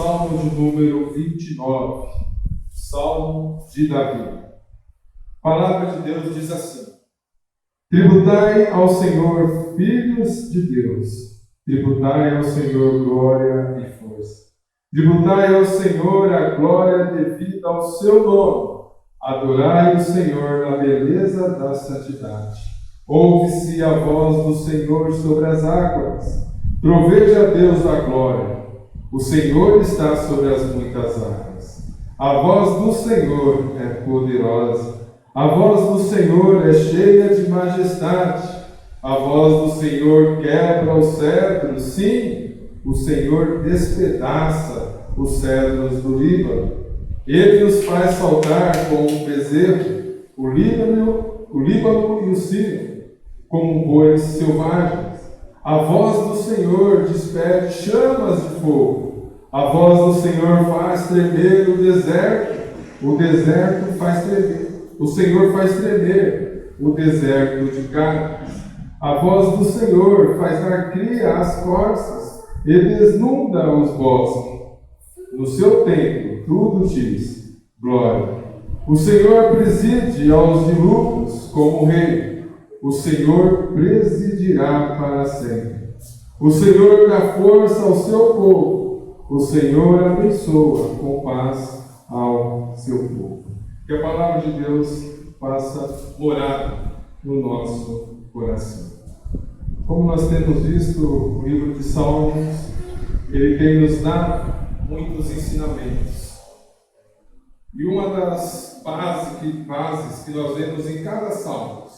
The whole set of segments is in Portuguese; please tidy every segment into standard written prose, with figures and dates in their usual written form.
Salmo de número 29, Salmo de Davi. A palavra de Deus diz assim: tributai ao Senhor, filhos de Deus, tributai ao Senhor glória e força. Tributai ao Senhor a glória devida ao seu nome. Adorai o Senhor na beleza da santidade. Ouve-se a voz do Senhor sobre as águas. Troveja a Deus a glória. O Senhor está sobre as muitas águas. A voz do Senhor é poderosa. A voz do Senhor é cheia de majestade. A voz do Senhor quebra os cedros. Sim, o Senhor despedaça os cedros do Líbano. Ele os faz saltar como um bezerro, o Líbano e o Sírio, como bois selvagens. A voz do Senhor despede chamas de fogo. A voz do Senhor faz tremer o deserto faz tremer. O Senhor faz tremer o deserto de Cádiz. A voz do Senhor faz dar cria às corças e desnuda os bosques. No seu templo tudo diz glória. O Senhor preside aos dilúvios como rei. O Senhor presidirá para sempre. O Senhor dá força ao seu povo. O Senhor abençoa com paz ao seu povo. Que a palavra de Deus faça morada no nosso coração. Como nós temos visto, o livro de Salmos, ele tem nos dado muitos ensinamentos. E uma das bases que nós vemos em cada salmo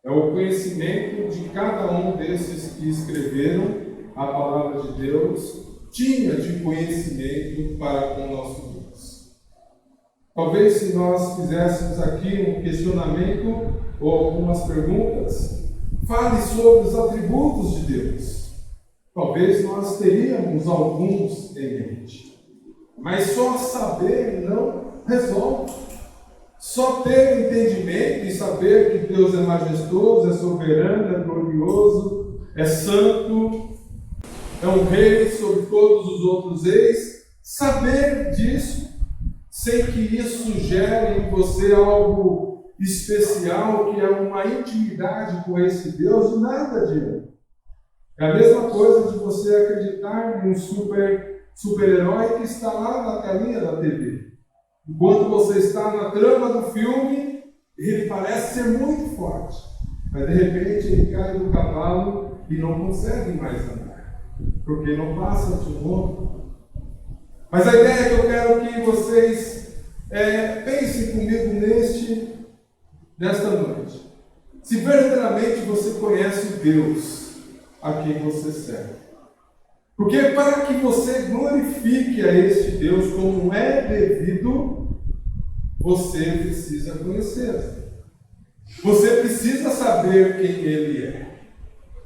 é o conhecimento de cada um desses que escreveram a palavra de Deus, tinha de conhecimento para com o nosso Deus. Talvez se nós fizéssemos aqui um questionamento ou algumas perguntas, fale sobre os atributos de Deus. Talvez nós teríamos alguns em mente. Mas só saber não resolve. Só ter entendimento e saber que Deus é majestoso, é soberano, é glorioso, é santo, é um rei sobre todos os outros reis, saber disso, sem que isso gere em você algo especial, que é uma intimidade com esse Deus, de nada adianta. É a mesma coisa de você acreditar em um super-herói que está lá na telinha da TV. Enquanto você está na trama do filme, ele parece ser muito forte, mas de repente ele cai do cavalo e não consegue mais andar, porque não passa de um homem. Mas a ideia que eu quero que vocês pensem comigo nesta noite. Se verdadeiramente você conhece o Deus a quem você serve. Porque para que você glorifique a este Deus como é devido, você precisa conhecê-lo. Você precisa saber quem Ele é.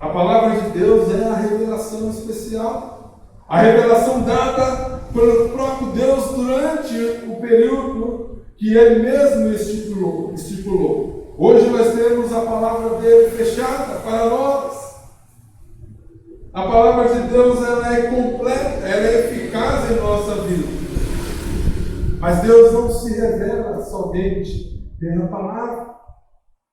A palavra de Deus é a revelação especial. A revelação dada pelo próprio Deus durante o período que Ele mesmo estipulou. Hoje nós temos a palavra dele fechada para nós. A palavra de Deus ela é completa, ela é eficaz em nossa vida. Mas Deus não se revela somente pela palavra.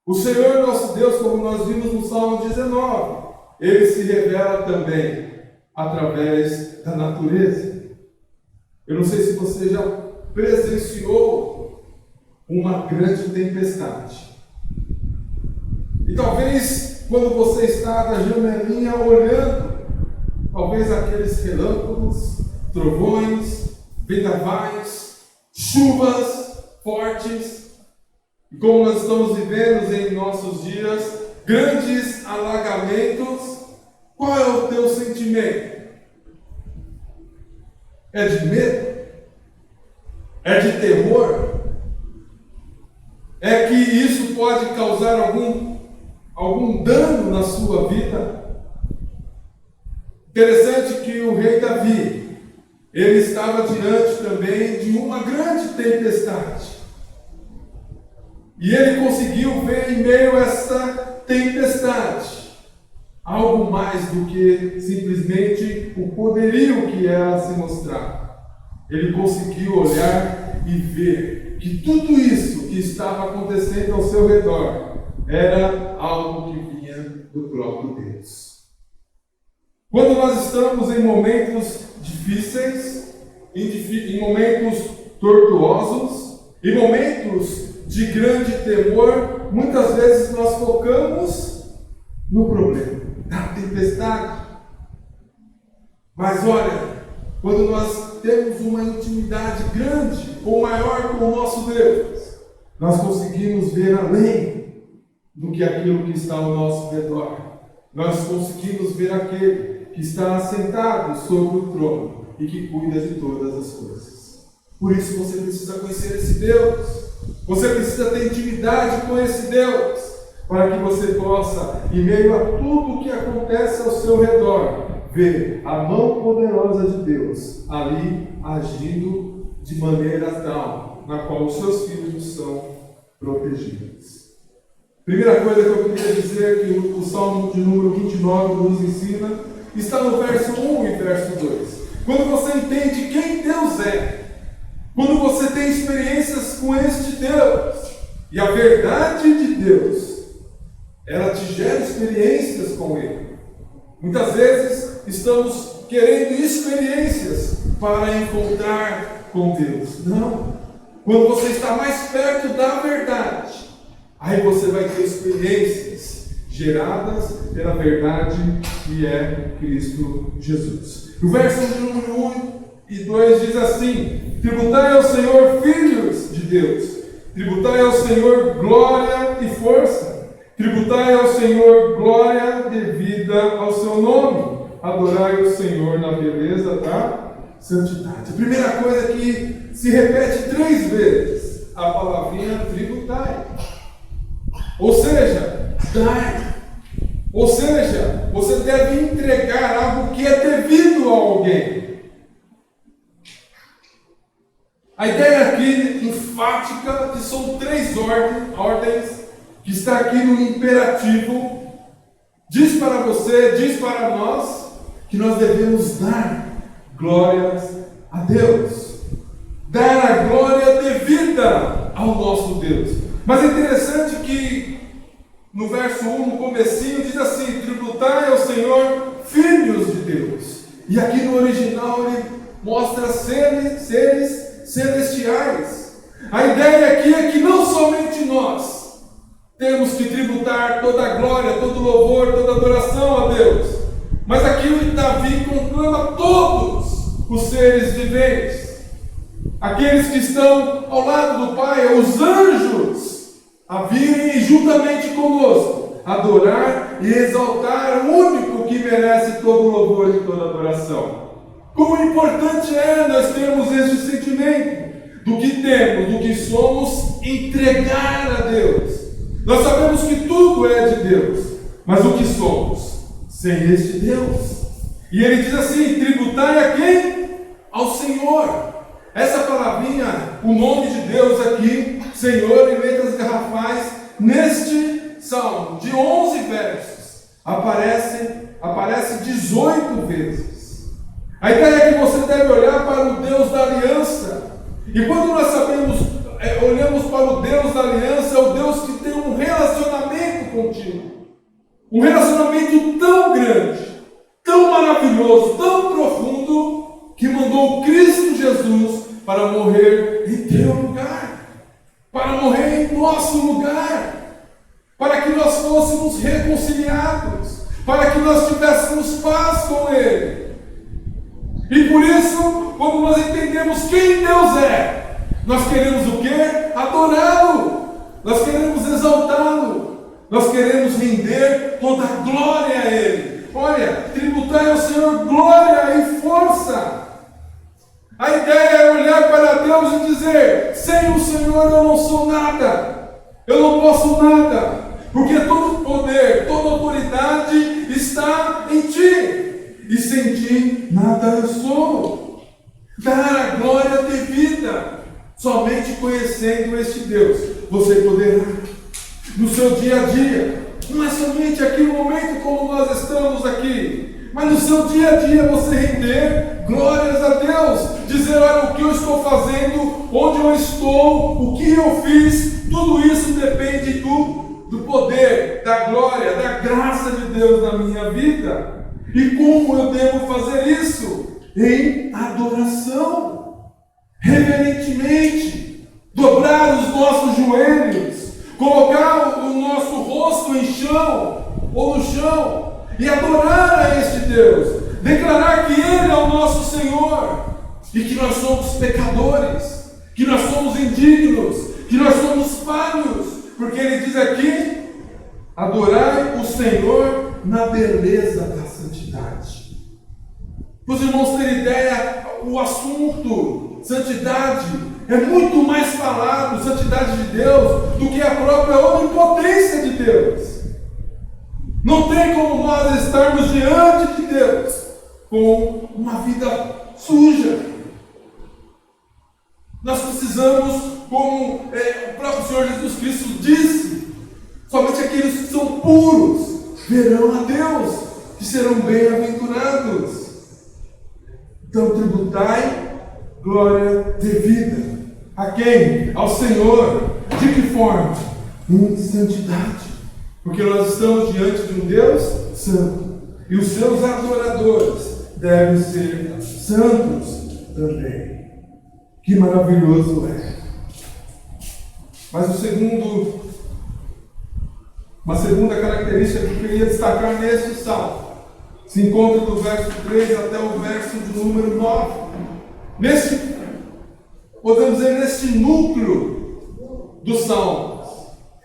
O Senhor nosso Deus, como nós vimos no Salmo 19, Ele se revela também através da natureza. Eu não sei se você já presenciou uma grande tempestade. E talvez quando você está da janelinha olhando, talvez aqueles relâmpagos, trovões, vendavais, chuvas fortes, e como nós estamos vivendo em nossos dias, grandes alagamentos, qual é o teu sentimento? É de medo? É de terror? É que isso pode causar algum dano na sua vida? Interessante que o rei Davi, ele estava diante também de uma grande tempestade. E ele conseguiu ver em meio a essa tempestade algo mais do que simplesmente o poderio que ela se mostrava. ele conseguiu olhar e ver que tudo isso que estava acontecendo ao seu redor era algo que vinha do próprio Deus. Quando nós estamos em momentos difíceis, em momentos tortuosos, em momentos de grande temor, muitas vezes nós focamos no problema, na tempestade. Mas olha, quando nós temos uma intimidade grande ou maior com o nosso Deus, nós conseguimos ver além do que aquilo que está ao nosso redor. Nós conseguimos ver aquele que está assentado sobre o trono e que cuida de todas as coisas. Por isso você precisa conhecer esse Deus. Você precisa ter intimidade com esse Deus, para que você possa, em meio a tudo o que acontece ao seu redor, ver a mão poderosa de Deus ali agindo de maneira tal na qual os seus filhos são protegidos. Primeira coisa que eu queria dizer que o Salmo de número 29 nos ensina está no verso 1 e verso 2. Quando você entende quem Deus é, quando você tem experiências com este Deus, e a verdade de Deus, ela te gera experiências com Ele. Muitas vezes estamos querendo experiências para encontrar com Deus. Não. Quando você está mais perto da verdade, aí você vai ter experiências geradas pela verdade que é Cristo Jesus. O verso de número 1 e 2 diz assim: tributai ao Senhor, filhos de Deus, tributai ao Senhor glória e força, tributai ao Senhor glória devida ao seu nome, adorai o Senhor na beleza da santidade. A primeira coisa que se repete 3 vezes, a palavrinha tributai. Ou seja, dai. Ou seja, você deve entregar algo que é devido a alguém. A ideia aqui, enfática, que são 3 ordens, que está aqui no imperativo, diz para você, diz para nós, que nós devemos dar glórias a Deus. Dar a glória devida ao nosso Deus. Mas é interessante que no verso 1, no comecinho, diz assim: tributai ao Senhor, filhos de Deus. E aqui no original ele mostra seres celestiais. A ideia aqui é que não somente nós temos que tributar toda a glória, todo louvor, toda adoração a Deus, mas aqui Davi conclama todos os seres viventes, aqueles que estão ao lado do Pai, os anjos, a virem juntamente conosco, adorar e exaltar o único que merece todo o louvor e toda a adoração. Como importante é nós termos este sentimento do que temos, do que somos, entregar a Deus. Nós sabemos que tudo é de Deus, mas o que somos sem este Deus? E ele diz assim: tributai a quem? Ao Senhor. Essa palavrinha, o nome de Deus aqui, Senhor, em letras garrafais, neste salmo de 11 versos, aparece 18 vezes. A ideia é que você deve olhar para o Deus da aliança. E quando nós olhamos para o Deus da aliança, é o Deus que tem um relacionamento contigo. Um relacionamento tão grande, tão maravilhoso, tão profundo, que mandou Cristo Jesus para morrer em teu lugar, para morrer em nosso lugar, para que nós fôssemos reconciliados, para que nós tivéssemos paz com Ele. E por isso, quando nós entendemos quem Deus é, nós queremos o quê? Adorá-lo, nós queremos exaltá-lo, nós queremos render toda a glória a Ele. Olha, tributai ao Senhor glória e força. A ideia é olhar para Deus e dizer: sem o Senhor eu não sou nada, eu não posso nada, porque todo poder, toda autoridade está em Ti, e sem Ti nada eu sou. Dar a glória devida, somente conhecendo este Deus, você poderá, no seu dia a dia, não é somente aqui no momento como nós estamos aqui, mas no seu dia a dia você render glórias a Deus, dizer: olha, o que eu estou fazendo, onde eu estou, o que eu fiz, tudo isso depende do poder, da glória, da graça de Deus na minha vida. E como eu devo fazer isso? Em adoração, reverentemente, dobrar os nossos joelhos, colocar o nosso rosto em chão ou no chão e adorar a este Deus, declarar que Ele é o nosso Senhor e que nós somos pecadores, que nós somos indignos, que nós somos falhos, porque Ele diz aqui: adorai o Senhor na beleza da santidade. Para os irmãos terem ideia, o assunto santidade é muito mais falado, santidade de Deus, do que a própria onipotência de Deus. Não tem como nós estarmos diante de Deus com uma vida suja. Nós precisamos, como o próprio Senhor Jesus Cristo disse, somente aqueles que são puros verão a Deus, que serão bem-aventurados. Então tributai glória devida. A quem? Ao Senhor. De que forma? Em santidade. Porque nós estamos diante de um Deus santo. E os seus adoradores devem ser santos também. Que maravilhoso é. Mas uma segunda característica que eu queria destacar neste salmo se encontra do verso 3 até o verso de número 9. Podemos dizer, neste núcleo dos salmos,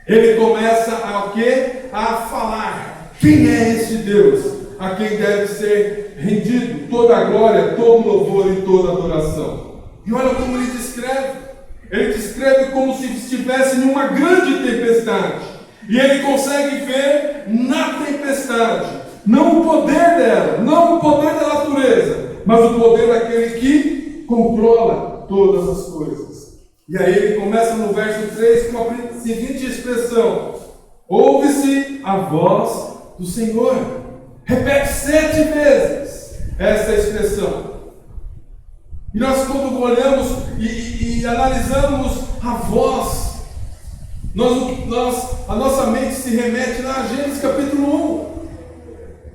ele começa a o quê? A falar quem é este Deus, a quem deve ser rendido toda a glória, todo louvor e toda adoração. E olha como ele descreve. Ele descreve como se estivesse em uma grande tempestade. E ele consegue ver na tempestade não o poder dela, não o poder da natureza, mas o poder daquele que controla todas as coisas. E aí ele começa no verso 3 com a seguinte expressão: ouve-se a voz do Senhor. Repete 7 vezes essa expressão. E nós, quando olhamos e analisamos a voz, a nossa mente se remete lá a Gênesis capítulo 1.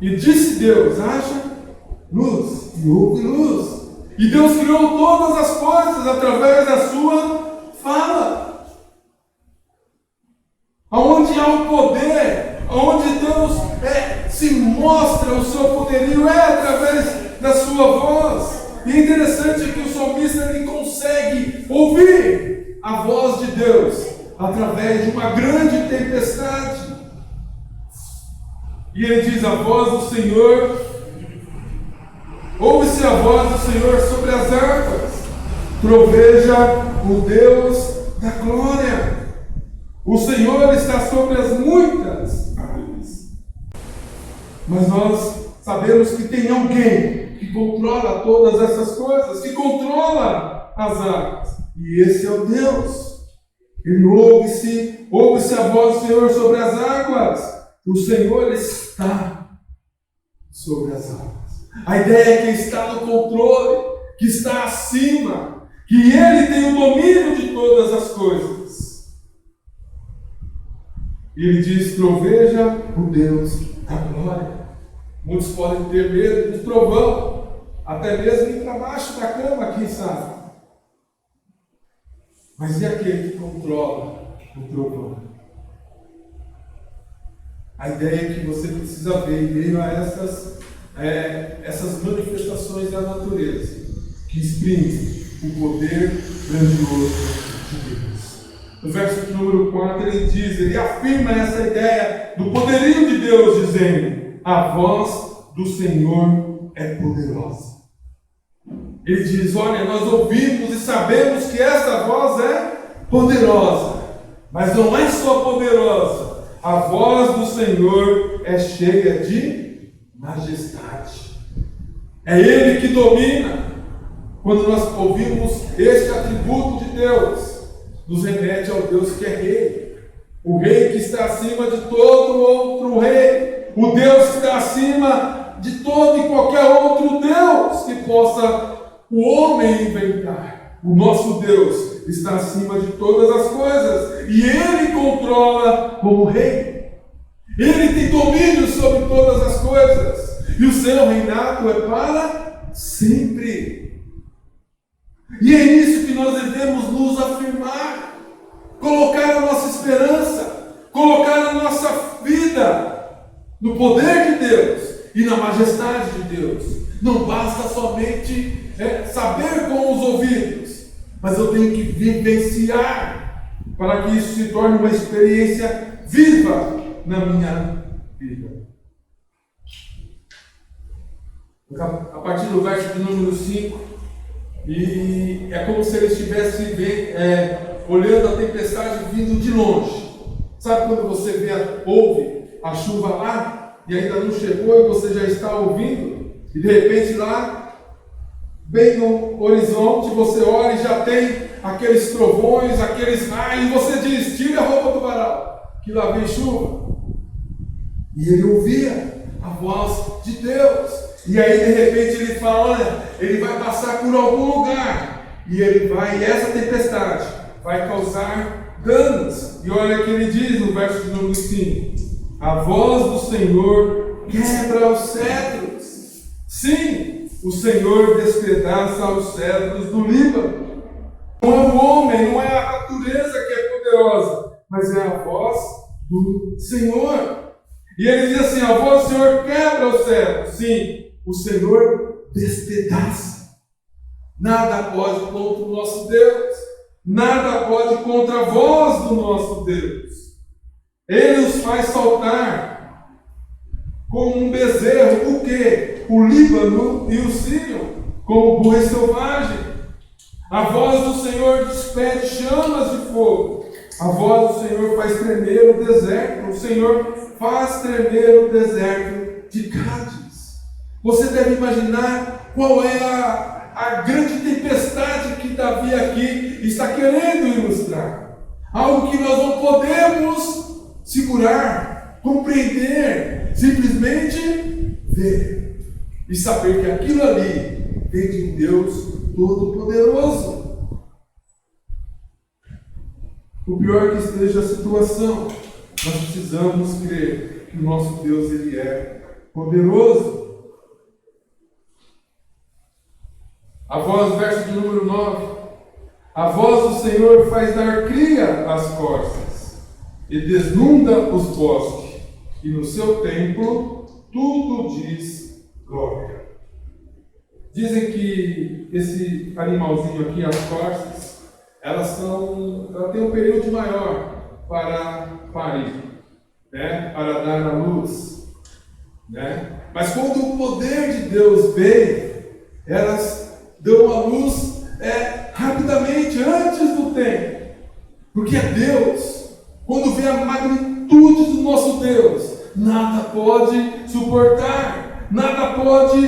E disse Deus: haja luz, e houve luz. E Deus criou todas as coisas através da sua fala. Aonde há o poder, aonde Deus se mostra o seu poderio, é através da sua voz. E é interessante que o salmista ele consegue ouvir a voz de Deus através de uma grande tempestade. E ele diz: a voz do Senhor, ouve-se a voz do Senhor sobre as águas, troveja o Deus da glória. O Senhor está sobre as muitas águas. Mas nós sabemos que tem alguém que controla todas essas coisas, que controla as águas. E esse é o Deus. E ouve-se a voz do Senhor sobre as águas. O Senhor está sobre as águas. A ideia é que Ele está no controle, que está acima, que Ele tem o domínio de todas as coisas. E Ele diz: troveja o Deus da glória. Muitos podem ter medo do trovão, até mesmo ir para baixo da cama, quem sabe. Mas e aquele que controla o trovão? A ideia é que você precisa ver em meio a essas manifestações da natureza que exprimem o poder grandioso de Deus. No verso número 4 ele afirma essa ideia do poderio de Deus, dizendo: a voz do Senhor é poderosa. Ele diz: olha, nós ouvimos e sabemos que essa voz é poderosa, mas não é só poderosa. A voz do Senhor é cheia de majestade. É Ele que domina. Quando nós ouvimos este atributo de Deus, nos remete ao Deus que é Rei. O Rei que está acima de todo outro Rei. O Deus que está acima de todo e qualquer outro Deus que possa o homem inventar. O nosso Deus está acima de todas as coisas e Ele controla como rei. Ele tem domínio sobre todas as coisas e o seu reinado é para sempre. E é nisso que nós devemos nos afirmar, colocar a nossa esperança, colocar a nossa vida no poder de Deus e na majestade de Deus. Não basta somente saber com os ouvidos, mas eu tenho que vivenciar para que isso se torne uma experiência viva na minha vida. A partir do verso de número 5, e é como se ele estivesse olhando a tempestade vindo de longe. Sabe quando você ouve a chuva lá e ainda não chegou e você já está ouvindo? E de repente lá, bem no horizonte, você olha e já tem aqueles trovões, aqueles raios, e você diz: tira a roupa do varal, que lá vem chuva. E ele ouvia a voz de Deus. E aí de repente ele fala: olha, ele vai passar por algum lugar. E essa tempestade vai causar danos. E olha o que ele diz no verso de número 5: a voz do Senhor quebra os cedros. Sim, o Senhor despedaça os cedros do Líbano. Não é o homem, não é a natureza que é poderosa, mas é a voz do Senhor. E ele diz assim: a voz do Senhor quebra os cedros. Sim, o Senhor despedaça. Nada pode contra o nosso Deus. Nada pode contra a voz do nosso Deus. Ele os faz saltar como um bezerro. O quê? O Líbano e o Sírio, como boi selvagem. A voz do Senhor despede chamas de fogo. A voz do Senhor faz tremer o deserto. O Senhor faz tremer o deserto de Cádiz. Você deve imaginar qual é a grande tempestade que Davi aqui está querendo ilustrar. Algo que nós não podemos segurar, compreender, simplesmente ver. E saber que aquilo ali vem de um Deus Todo-Poderoso. O pior que esteja a situação, nós precisamos crer que o nosso Deus, Ele é poderoso. A voz, verso de número 9: a voz do Senhor faz dar cria às corças e desnunda os bosques, e no seu templo tudo diz glória. Dizem que esse animalzinho aqui, as corças, ela tem um período maior para parir, né? Para dar a luz, né? Mas quando o poder de Deus vem, elas dão a luz rapidamente, antes do tempo. Porque é Deus. Quando vê a magnitude do nosso Deus, nada pode suportar, nada pode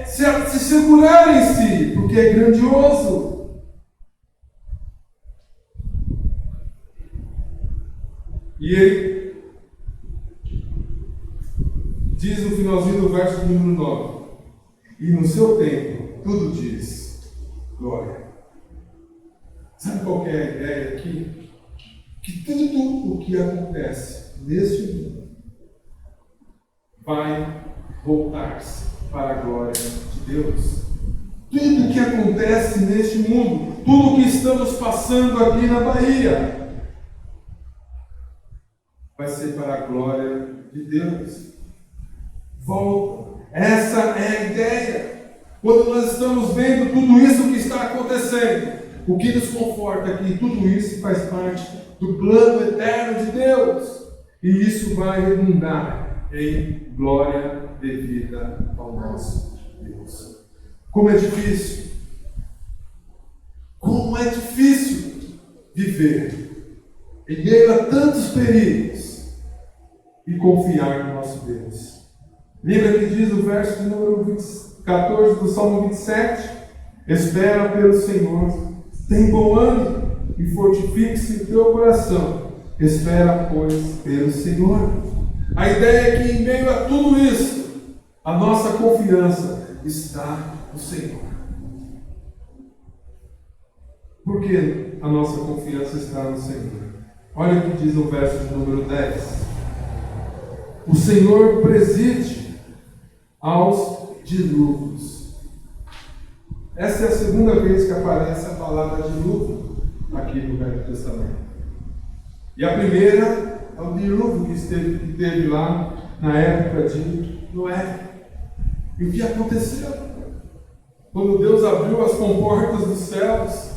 se segurar em si, porque é grandioso. E ele diz no finalzinho do verso número 9: e no seu tempo tudo diz glória. Sabe qual que é a ideia aqui? Que tudo o que acontece neste mundo vai voltar-se para a glória de Deus. Tudo o que acontece neste mundo, tudo o que estamos passando aqui na Bahia, vai ser para a glória de Deus. Volta. Essa é a ideia. Quando nós estamos vendo tudo isso que está acontecendo, o que nos conforta é que tudo isso faz parte do plano eterno de Deus. E isso vai redundar em glória devida ao nosso Deus. Como é difícil! Como é difícil viver em meio a tantos perigos e confiar no nosso Deus. Lembra que diz no verso de número 14 do Salmo 27: espera pelo Senhor, tem bom ânimo e fortifique-se o teu coração. Espera, pois, pelo Senhor. A ideia é que em meio a tudo isso, A nossa confiança está no Senhor. Por que a nossa confiança está no Senhor? Olha o que diz o verso de número 10. O Senhor preside aos dilúvios. Essa é a segunda vez que aparece a palavra dilúvio aqui no Velho Testamento. E a primeira é o dilúvio que teve lá na época de Noé. E o que aconteceu? Quando Deus abriu as comportas dos céus,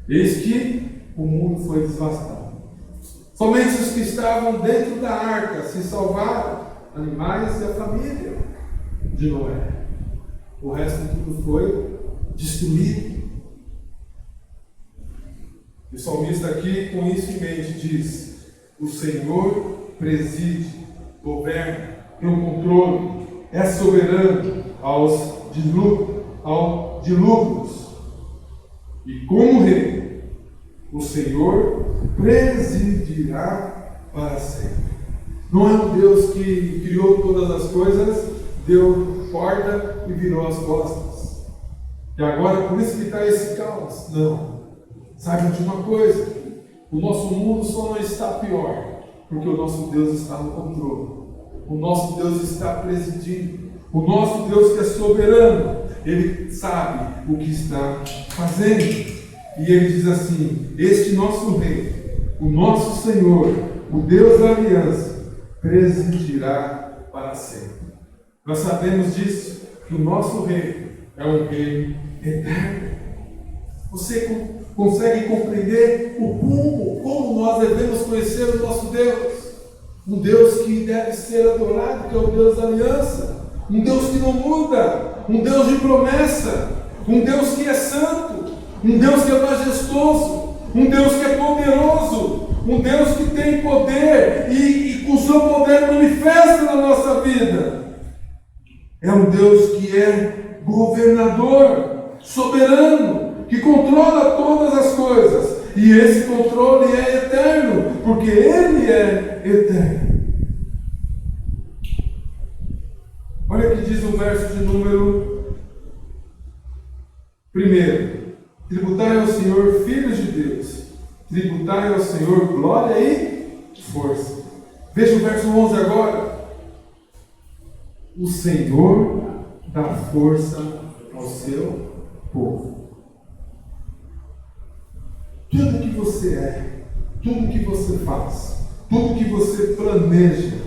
eis que o mundo foi devastado. Somente os que estavam dentro da arca se salvaram, animais e a família de Noé. O resto tudo foi destruído. O salmista aqui, com isso em mente, diz: o Senhor preside, governa, tem o controle, é soberano aos dilúvios. E como rei, o Senhor presidirá para sempre. Não é um Deus que criou todas as coisas, deu corda e virou as costas. E agora por isso que está esse caos. Não. Saiba de uma coisa: o nosso mundo só não está pior porque o nosso Deus está no controle. O nosso Deus está presidindo. O nosso Deus que é soberano, Ele sabe o que está fazendo. E Ele diz assim: este nosso Rei, o nosso Senhor, o Deus da aliança, presidirá para sempre. Nós sabemos disso, que o nosso Rei é um Rei eterno. Você consegue compreender o rumo, como nós devemos conhecer o nosso Deus? Um Deus que deve ser adorado, que é o Deus da aliança. Um Deus que não muda, um Deus de promessa, um Deus que é santo, um Deus que é majestoso, um Deus que é poderoso, um Deus que tem poder e com o seu poder manifesta na nossa vida. É um Deus que é governador, soberano, que controla todas as coisas. E esse controle é eterno, porque Ele é eterno. Olha o que diz o verso de número 1. Tributai ao Senhor, filhos de Deus. Tributai ao Senhor glória e força. Veja o verso 11 agora. O Senhor dá força ao seu povo. Tudo que você é, tudo que você faz, tudo que você planeja,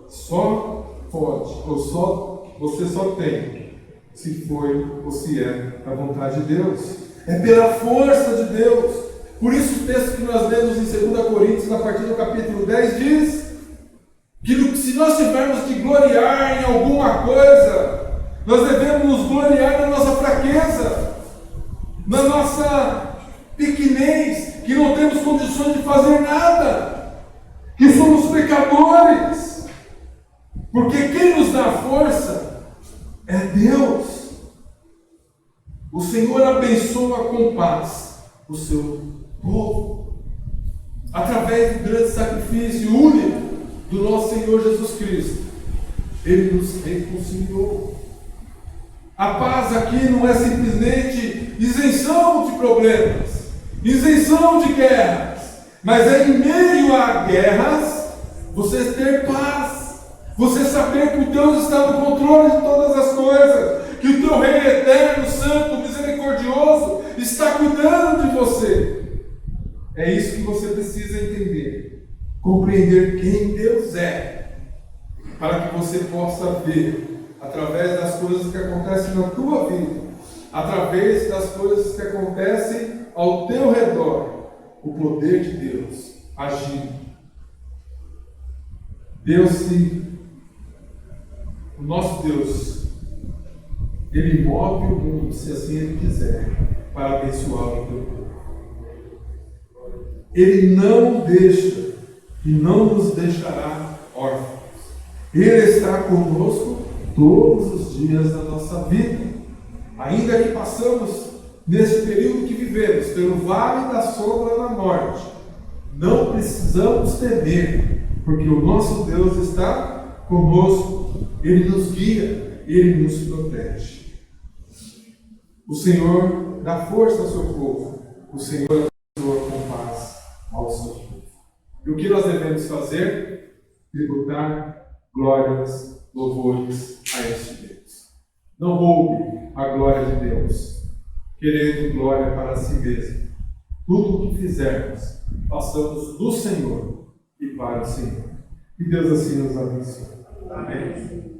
só pode, você só tem, se foi ou se é a vontade de Deus. É pela força de Deus. Por isso o texto que nós lemos em 2 Coríntios, a partir do capítulo 10, diz que se nós tivermos de gloriar em alguma coisa, nós devemos nos gloriar na nossa fraqueza, na nossa pequenez, que não temos condições de fazer nada, que somos pecadores, porque quem nos dá força é Deus. O Senhor abençoa com paz o seu povo, através do grande sacrifício único do nosso Senhor Jesus Cristo. Ele nos reconciliou. A paz aqui não é simplesmente isenção de problemas, isenção de guerras, mas é em meio a guerras você ter paz, você saber que o Deus está no controle de todas as coisas, que o teu Rei eterno, santo, misericordioso está cuidando de você. É isso que você precisa entender, compreender quem Deus é, para que você possa ver, através das coisas que acontecem na tua vida, através das coisas que acontecem ao teu redor, o poder de Deus agindo. O nosso Deus, Ele move o mundo, se assim Ele quiser, para abençoar o teu povo. Ele não deixa e não nos deixará órfãos. Ele está conosco todos os dias da nossa vida. Ainda que passamos nesse período que vivemos, pelo vale da sombra da morte, não precisamos temer, porque o nosso Deus está conosco. Ele nos guia, Ele nos protege. O Senhor dá força ao seu povo, o Senhor abençoa com paz ao seu povo. E o que nós devemos fazer? Tributar glórias, louvores a este Deus. Não roube a glória de Deus, querendo glória para si mesmo. Tudo o que fizermos, façamos do Senhor e para o Senhor. Que Deus assim nos abençoe. Amém.